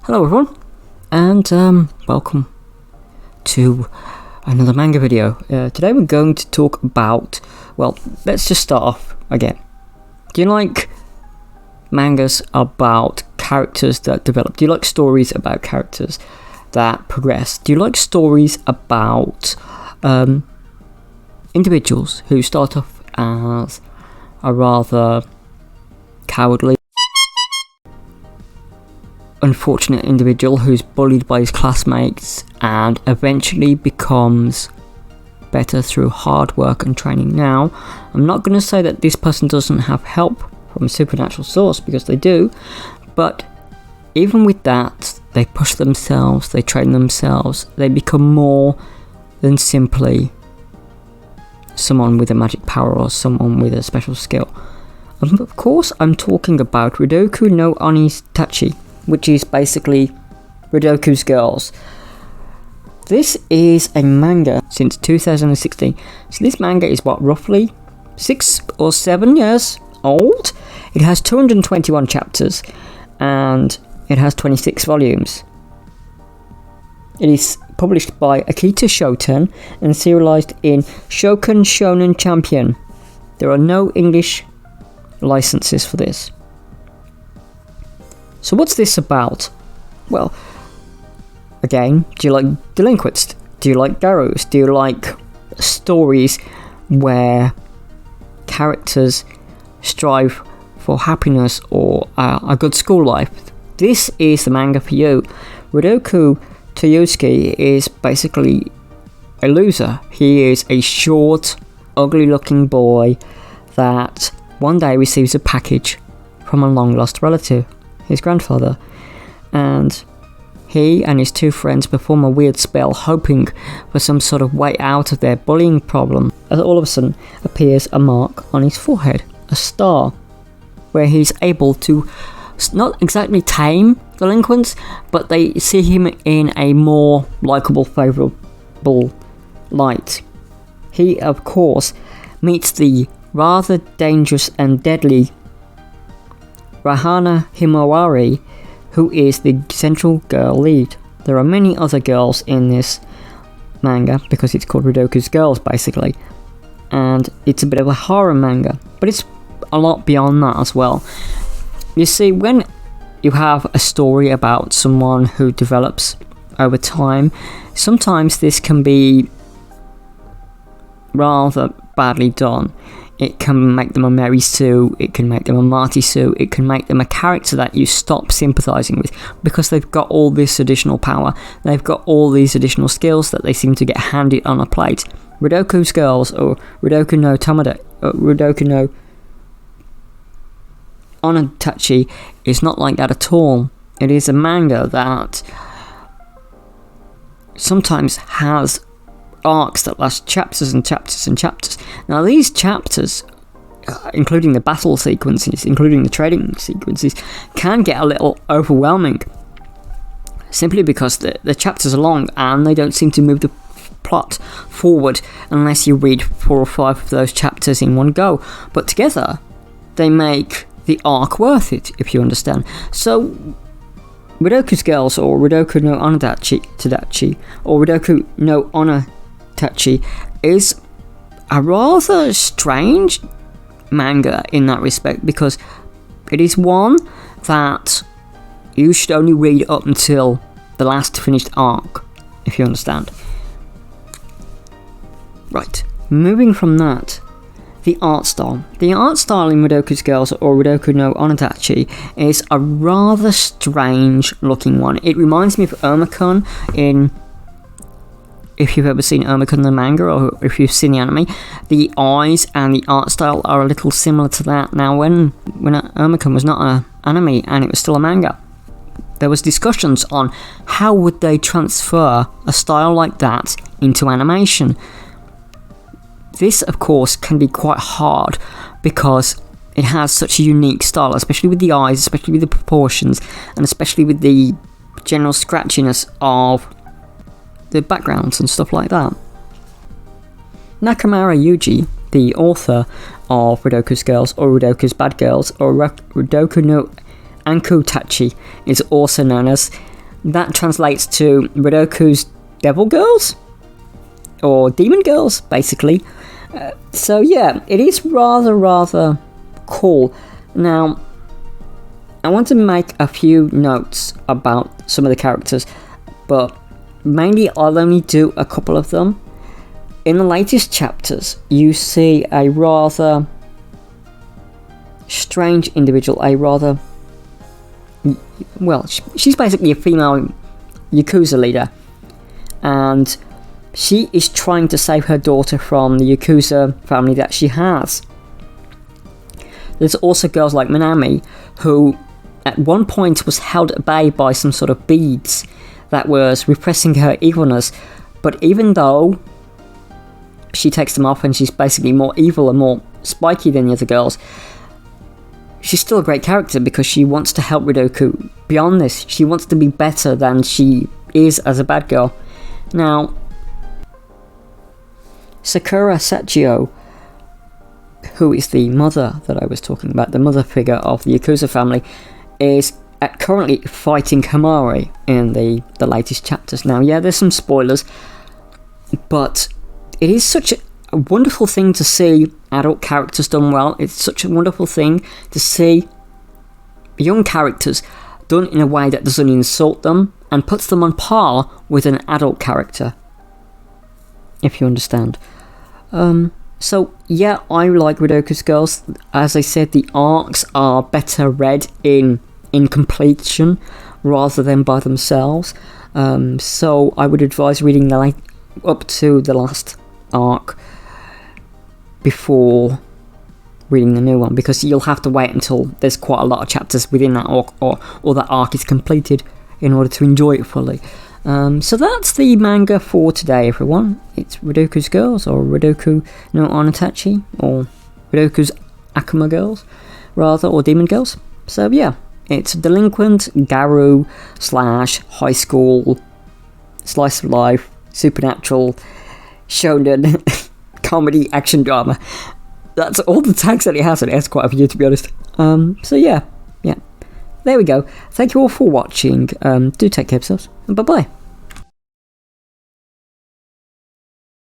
Hello everyone, and welcome to another manga video. Today we're going to talk about, well, let's just start off again. Do you like mangas about characters that develop? Do you like stories about characters that progress? Do you like stories about individuals who start off as a rather cowardly, unfortunate individual who's bullied by his classmates and eventually becomes better through hard work and training? Now, I'm not going to say that this person doesn't have help from a supernatural source, because they do, but even with that, they push themselves, they train themselves, they become more than simply someone with a magic power or someone with a special skill. Of course, I'm talking about Rokudou no Onna-Tachi, which is basically Rokudou's Girls. This is a manga since 2016. So this manga is roughly 6 or 7 years old? It has 221 chapters and it has 26 volumes. It is published by Akita Shoten and serialized in Shuukan Shonen Champion. There are no English licenses for this. So what's this about? Well, again, do you like Delinquents? Do you like Gyarus? Do you like stories where characters strive for happiness or a good school life? This is the manga for you. Rokudou Toyosuke is basically a loser. He is a short, ugly-looking boy that one day receives a package from a long-lost relative, his grandfather, and he and his two friends perform a weird spell hoping for some sort of way out of their bullying problem, as all of a sudden appears a mark on his forehead, a star, where he's able to not exactly tame delinquents, but they see him in a more likeable, favourable light. He, of course, meets the rather dangerous and deadly Rahana Himawari, who is the central girl lead. There are many other girls in this manga because it's called Rokudou's Girls basically, and it's a bit of a horror manga, but it's a lot beyond that as well. You see, when you have a story about someone who develops over time, sometimes this can be rather badly done. It can make them a Mary Sue, it can make them a Marty Sue, it can make them a character that you stop sympathising with because they've got all this additional power, they've got all these additional skills that they seem to get handed on a plate. Rokudou's Girls, or Rokudou no Tamada, Rokudou no Onna-Tachi is not like that at all. It is a manga that sometimes has arcs that last chapters and chapters and chapters. Now these chapters, including the battle sequences, including the trading sequences, can get a little overwhelming simply because the chapters are long and they don't seem to move the plot forward unless you read 4 or 5 of those chapters in one go, but together they make the arc worth it, if you understand. So Rokudou's Girls, or Rokudou no Onna-Tachi, or Rokudou no Onna-Tachi, is a rather strange manga in that respect, because it is one that you should only read up until the last finished arc, if you understand. Right, moving from that, the art style. The art style in Rokudou's Girls, or Rokudou no Onna-Tachi, is a rather strange looking one. It reminds me of Irma-kun in, if you've ever seen Irma-kun the manga, or if you've seen the anime. The eyes and the art style are a little similar to that. Now, when Irma-kun was not an anime and it was still a manga, there was discussions on how would they transfer a style like that into animation. This, of course, can be quite hard because it has such a unique style, especially with the eyes, especially with the proportions, and especially with the general scratchiness of the backgrounds and stuff like that. Nakamura Yuuji, the author of Rokudou's Girls, or Rokudou's Bad Girls, or Rokudou no Onna-Tachi, is also known as that translates to Ridoku's Devil Girls? Or Demon Girls, basically. So yeah, it is rather cool. Now, I want to make a few notes about some of the characters, but mainly I'll only do a couple of them. In the latest chapters, you see a rather strange individual, she's basically a female Yakuza leader, and she is trying to save her daughter from the Yakuza family that she has. There's also girls like Minami, who at one point was held at bay by some sort of beads that was repressing her evilness, but even though she takes them off and she's basically more evil and more spiky than the other girls, she's still a great character because she wants to help Ridoku beyond this. She wants to be better than she is as a bad girl. Now, Sakura Sachio, who is the mother that I was talking about, the mother figure of the Yakuza family, is currently fighting Hamari in the latest chapters. Now, yeah, there's some spoilers, but it is such a wonderful thing to see adult characters done well. It's such a wonderful thing to see young characters done in a way that doesn't insult them and puts them on par with an adult character, if you understand. So yeah, I like Ridoku's Girls. As I said, the arcs are better read in completion rather than by themselves. So I would advise reading up to the last arc before reading the new one, because you'll have to wait until there's quite a lot of chapters within that arc, or that arc is completed, in order to enjoy it fully. So that's the manga for today, everyone. It's Ridoku's Girls, or Ridoku no Onna-Tachi, or Ridoku's Akuma Girls, rather, or Demon Girls. So yeah, it's Delinquent, Gyaru / high school, slice of life, supernatural, Shounen, comedy, action drama. That's all the tags that it has, and it has quite a few, to be honest. So yeah. There we go. Thank you all for watching. Do take care of yourselves, and bye-bye.